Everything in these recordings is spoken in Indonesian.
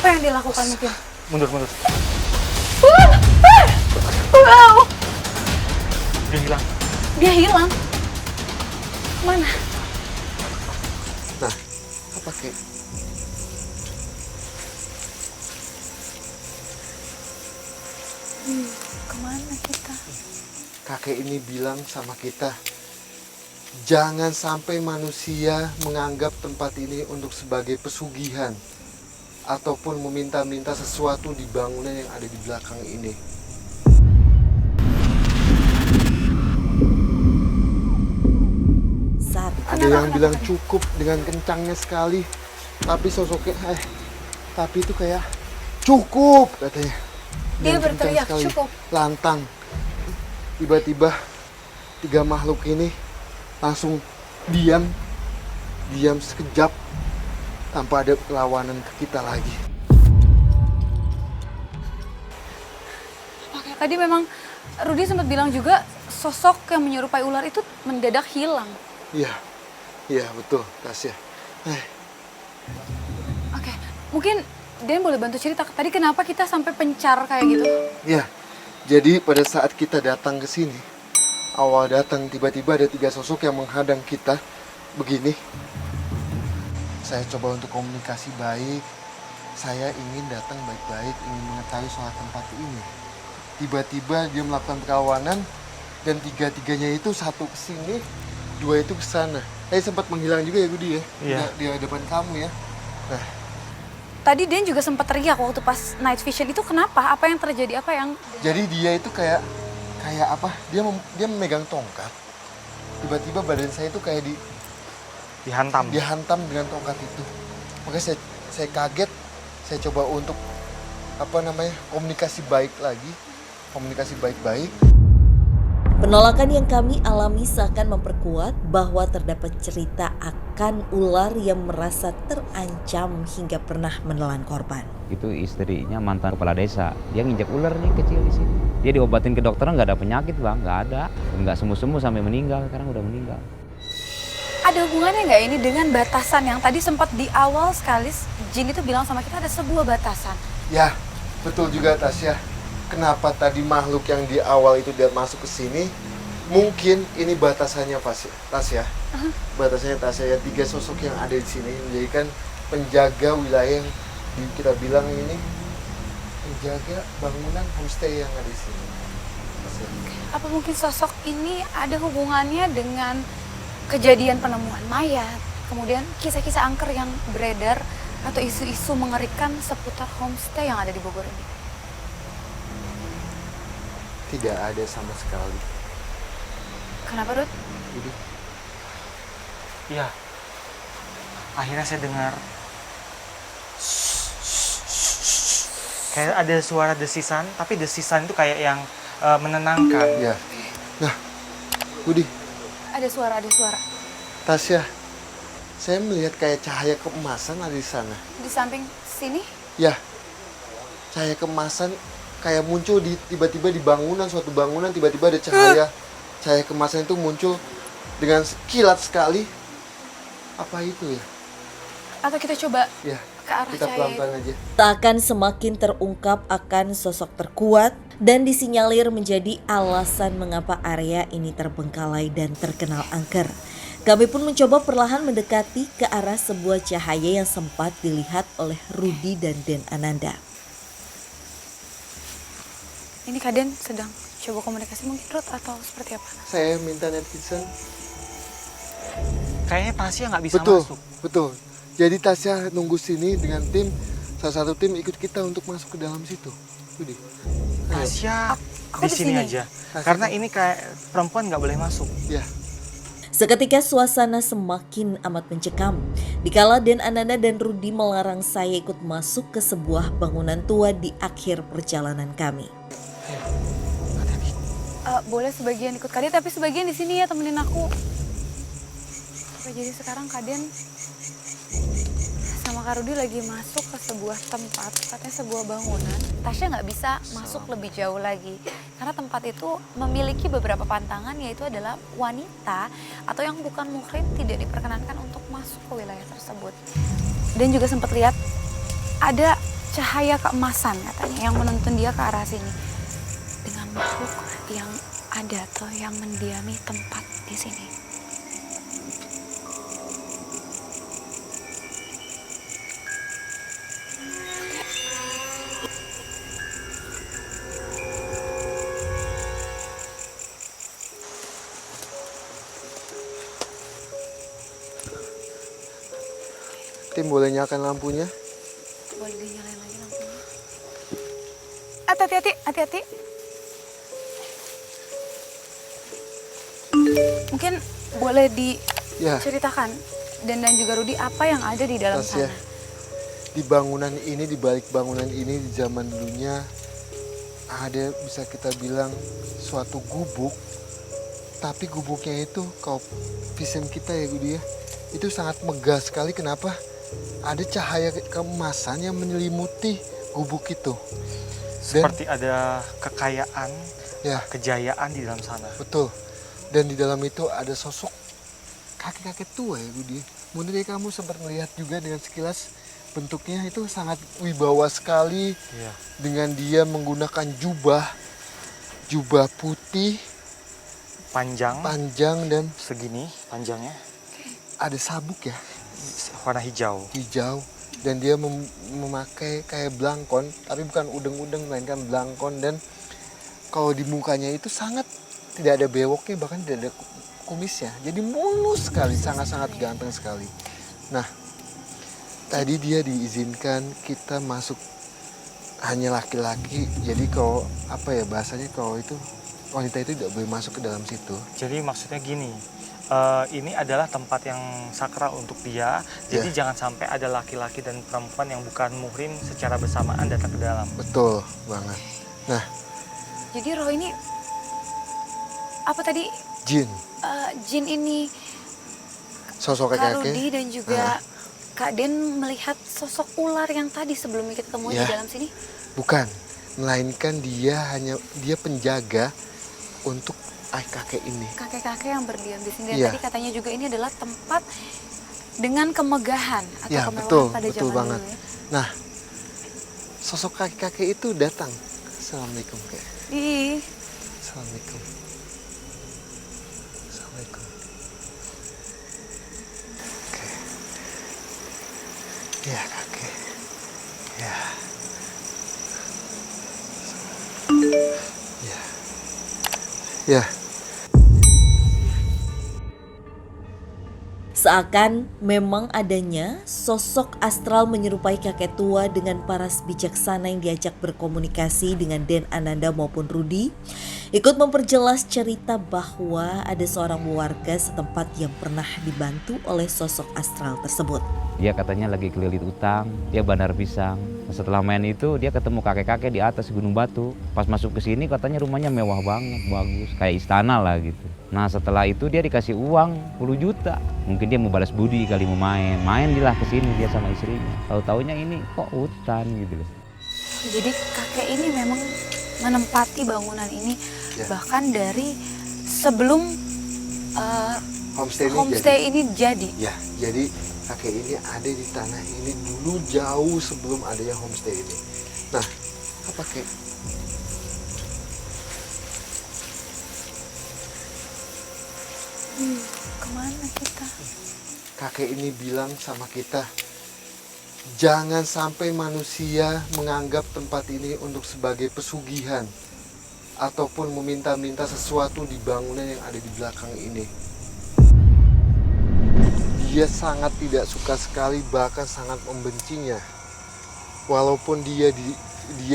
Apa yang dilakukan mungkin? Mundur. Wow! Dia hilang. Dia hilang? Mana? Nah, apa kek? Kemana kita? Kakek ini bilang sama kita, jangan sampai manusia menganggap tempat ini untuk sebagai pesugihan ataupun meminta-minta sesuatu di bangunan yang ada di belakang ini. Saat Ada yang bilang cukup dengan kencangnya sekali, tapi sosoknya, tapi itu kayak cukup katanya. Dia Dengan kencang berteriak, sekali, cukup. lantang. Tiba-tiba 3 makhluk ini langsung diam sekejap tanpa ada perlawanan ke kita lagi. Oke, tadi memang Rudy sempat bilang juga sosok yang menyerupai ular itu mendadak hilang. Iya betul, Tasya. Oke, mungkin Dan boleh bantu cerita tadi kenapa kita sampai pencar kayak gitu? Iya, jadi pada saat kita datang ke sini, awal datang tiba-tiba ada 3 sosok yang menghadang kita begini. Saya coba untuk komunikasi baik. Saya ingin datang baik-baik, ingin mengetahui soal tempat ini. Tiba-tiba dia melakukan perlawanan dan 3-tiganya itu satu ke sini, 2 itu ke sana. Sempat menghilang juga ya Budi ya? Iya. Di hadapan kamu ya. Nah, Tadi Dan juga sempat teriak waktu pas night vision itu kenapa? Apa yang terjadi? Apa yang... jadi dia itu kayak apa? Dia memegang tongkat. Tiba-tiba badan saya itu kayak Dihantam. dihantam dengan tongkat itu. Makanya saya kaget. Saya coba untuk komunikasi baik lagi, komunikasi baik-baik. penolakan yang kami alami seakan memperkuat bahwa terdapat cerita akan ular yang merasa terancam hingga pernah menelan korban. Itu istrinya mantan kepala desa. Dia nginjak ular nih kecil di sini. Dia diobatin ke dokter nggak ada penyakit bang, nggak ada. Nggak sembuh-sembuh sampai meninggal, sekarang udah meninggal. Ada hubungannya nggak ini dengan batasan yang tadi sempat di awal sekali Jin itu bilang sama kita ada sebuah batasan? Ya, betul juga Tasya. Kenapa tadi makhluk yang di awal itu dia masuk ke sini? Mungkin ini batasannya Tasya. Batasannya Tasya ya, 3 sosok yang ada di sini menjadikan penjaga wilayah yang kita bilang ini penjaga bangunan homestay yang ada di sini. Tasya. Apa mungkin sosok ini ada hubungannya dengan kejadian penemuan mayat, kemudian kisah-kisah angker yang beredar atau isu-isu mengerikan seputar homestay yang ada di Bogor ini? Tidak ada sama sekali. Kenapa, Rut? Jadi, Iya. Akhirnya saya dengar kayak ada suara desisan, tapi desisan itu kayak yang menenangkan. ya. Nah, Budi, Ada suara. Tasya, saya melihat kayak cahaya keemasan ada di sana. Di samping sini? Ya, cahaya keemasan kayak muncul tiba-tiba di bangunan, suatu bangunan tiba-tiba ada cahaya kemasan itu muncul dengan kilat sekali. Apa itu ya? Atau kita coba Ya, ke arah kita cahaya pelan-pelan itu? aja. Seakan semakin terungkap akan sosok terkuat dan disinyalir menjadi alasan mengapa area ini terbengkalai dan terkenal angker. Kami pun mencoba perlahan mendekati ke arah sebuah cahaya yang sempat dilihat oleh Rudy dan Den Ananda. Ini Kaden sedang coba komunikasi mungkin Rut atau seperti apa? Saya minta netizen. Kayaknya Tasya nggak bisa Betul, masuk. betul. Jadi Tasya nunggu sini dengan tim, salah satu tim ikut kita untuk masuk ke dalam situ. Budi. Ayo. Tasya Aku di di sini sini. aja. Karena ini kayak perempuan nggak boleh masuk. Ya, Seketika suasana semakin amat mencekam. Dikala Den Ananda dan Rudy melarang saya ikut masuk ke sebuah bangunan tua di akhir perjalanan kami. Boleh sebagian ikut Kaden, tapi sebagian di sini ya temenin aku. Oke, jadi sekarang Kaden sama Kak Rudy lagi masuk ke sebuah tempat, katanya sebuah bangunan. Tasya nggak bisa masuk lebih jauh lagi. Karena tempat itu memiliki beberapa pantangan, yaitu adalah wanita atau yang bukan muhrim tidak diperkenankan untuk masuk ke wilayah tersebut. Dan juga sempat lihat ada cahaya keemasan katanya yang menuntun dia ke arah sini. Dengan makhluk yang ada atau yang mendiami tempat di sini. Tim boleh nyalakan lampunya? Boleh dinyalain lagi lampunya. Hati-hati, hati-hati. Mungkin boleh Ya, diceritakan dan juga Rudi apa yang ada di dalam Tasya. sana. Di bangunan ini, di balik bangunan ini di zaman dulunya ada, bisa kita bilang, suatu gubuk. Tapi gubuknya itu, kalau vision kita ya Budi ya, itu sangat megah sekali. Kenapa? Ada cahaya keemasan yang menyelimuti gubuk itu. Seperti ada kekayaan, Ya, kejayaan di dalam sana. betul. Dan di dalam itu ada sosok kakek-kakek tua ya Budi. Mungkin dari kamu sempat melihat juga dengan sekilas, bentuknya itu sangat wibawa sekali. Iya. Dengan dia menggunakan jubah putih, Panjang, panjang, dan segini panjangnya, ada sabuk ya, warna hijau. hijau. Dan dia memakai kayak belangkon, tapi bukan udeng-udeng, melainkan belangkon. Dan kalau di mukanya itu sangat tidak ada bewoknya, bahkan tidak ada kumisnya. Jadi mulus sekali, sangat-sangat ganteng sekali. Nah, tadi dia diizinkan kita masuk hanya laki-laki. Jadi kalau apa ya bahasanya, kalau itu wanita itu tidak boleh masuk ke dalam situ. Jadi maksudnya gini, ini adalah tempat yang sakral untuk dia. Jadi Ya. jangan sampai ada laki-laki dan perempuan yang bukan muhrim secara bersamaan datang ke dalam. Betul banget. Nah, Jadi roh ini apa tadi jin, jin ini sosok Kak kakek. Rudi dan juga Kak Den melihat sosok ular yang tadi sebelumnya kita temuin Ya. di dalam sini. Bukan, melainkan dia penjaga untuk kakek ini. Kakek-kakek yang berdiam di sini. Dan Iya. tadi katanya juga ini adalah tempat dengan kemegahan atau Ya, kemewahan betul, pada betul zaman banget. dulu ya. Nah, sosok kakek-kakek itu datang. Assalamualaikum, Kak. Ih, Assalamualaikum. Assalamualaikum. Oke. Ya, kakek. Ya. Ya. Ya. Seakan memang adanya sosok astral menyerupai kakek tua dengan paras bijaksana yang diajak berkomunikasi dengan Den Ananda maupun Rudi, ikut memperjelas cerita bahwa ada seorang warga setempat yang pernah dibantu oleh sosok astral tersebut. Dia katanya lagi kelilit utang, dia bandar pisang. Nah, setelah main itu dia ketemu kakek-kakek di atas Gunung Batu. Pas masuk ke sini katanya rumahnya mewah banget, bagus, kayak istana lah gitu. Nah setelah itu dia dikasih uang 10 juta. Mungkin dia mau balas budi kali, mau main. Main dia lah ke sini dia sama istrinya. Tahu-taunya ini kok hutan gitu loh. jadi kakek ini memang menempati bangunan ini Ya. bahkan dari sebelum Homestay ini jadi. Ya, jadi kakek ini ada di tanah ini dulu jauh sebelum adanya homestay ini. Nah, apa kek? Kemana kita? Kakek ini bilang sama kita, jangan sampai manusia menganggap tempat ini untuk sebagai pesugihan ataupun meminta-minta sesuatu di bangunan yang ada di belakang ini. Dia sangat tidak suka sekali, bahkan sangat membencinya. Walaupun dia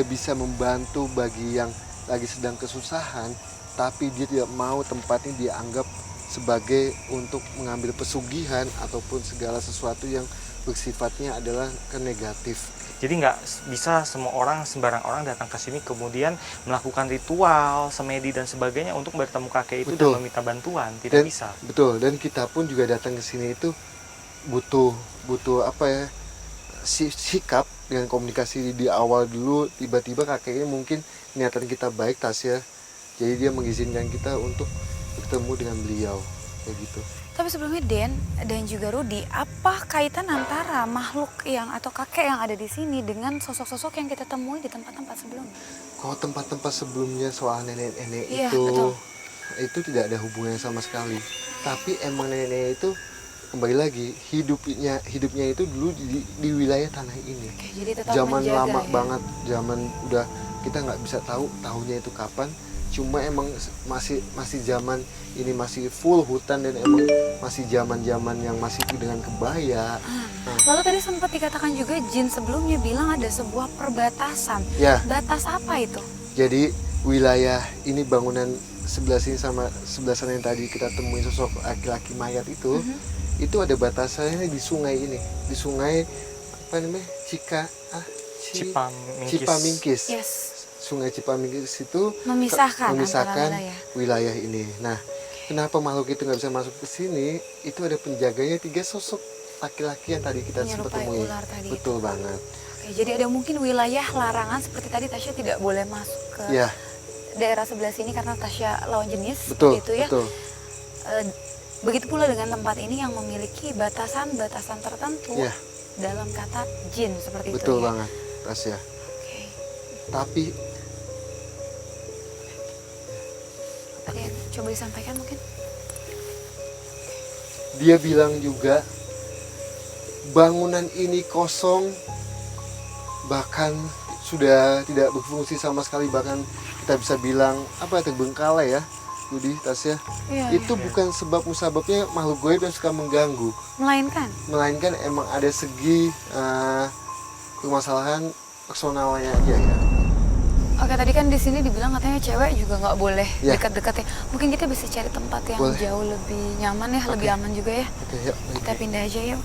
bisa membantu bagi yang lagi sedang kesusahan, tapi dia tidak mau tempat ini dianggap sebagai untuk mengambil pesugihan ataupun segala sesuatu yang bersifatnya adalah negatif. Jadi nggak bisa semua orang, sembarang orang datang ke sini kemudian melakukan ritual, semedi dan sebagainya untuk bertemu kakek itu Betul. dan meminta bantuan. Tidak bisa. Betul, dan kita pun juga datang ke sini itu butuh apa ya, sikap dengan komunikasi di awal dulu. Tiba-tiba kakek ini mungkin niatan kita baik, Tasya, jadi dia mengizinkan kita untuk bertemu dengan beliau. kayak gitu. Tapi sebelumnya Den dan juga Rudi, apa kaitan antara makhluk yang atau kakek yang ada di sini dengan sosok-sosok yang kita temui di tempat-tempat sebelumnya? Kalau tempat-tempat sebelumnya soal nenek-nenek Iya, itu, betul. itu tidak ada hubungannya sama sekali. Tapi emang nenek-nenek itu kembali lagi hidupnya itu dulu di wilayah tanah ini. Oke, jadi tetap Zaman menjaga, lama ya? banget, zaman udah kita nggak bisa tahu tahunnya itu kapan. Cuma emang masih zaman ini masih full hutan dan emang masih zaman yang masih dengan kebaya. Nah, Lalu tadi sempat dikatakan juga jin sebelumnya bilang ada sebuah perbatasan. ya, Batas apa itu? jadi wilayah ini bangunan sebelah sini sama sebelah sana yang tadi kita temuin sosok laki-laki mayat itu ada batasannya di sungai ini, di sungai apa namanya Cipamingkis. Cipamingkis. Yes. Sungai Cipamingkis itu Memisahkan antara wilayah. wilayah ini. Nah, kenapa makhluk itu nggak bisa masuk ke sini? Itu ada penjaganya 3 sosok laki-laki yang tadi kita sempat Menyerupai temui. ular tadi Betul banget. Oke, jadi ada mungkin wilayah larangan seperti tadi Tasya tidak boleh masuk ke Ya, daerah sebelah sini karena Tasya lawan jenis betul, seperti itu ya. betul. Begitu pula dengan tempat ini yang memiliki batasan-batasan tertentu Ya, dalam kata jin seperti betul itu ya. banget, Tasya. Oke. Tapi Ada yang coba disampaikan mungkin? dia bilang juga bangunan ini kosong, bahkan sudah tidak berfungsi sama sekali, bahkan kita bisa bilang apa terbengkalai ya, Budi, Tasya. Iya. Itu bukan sebab musababnya makhluk gaib yang suka mengganggu, Melainkan emang ada segi permasalahan personalnya aja ya. oke, tadi kan di sini dibilang katanya cewek juga nggak boleh Ya. dekat-dekat ya. Mungkin kita bisa cari tempat yang Boleh. jauh lebih nyaman ya, lebih aman juga ya. Oke, yuk. Kita pindah aja yuk.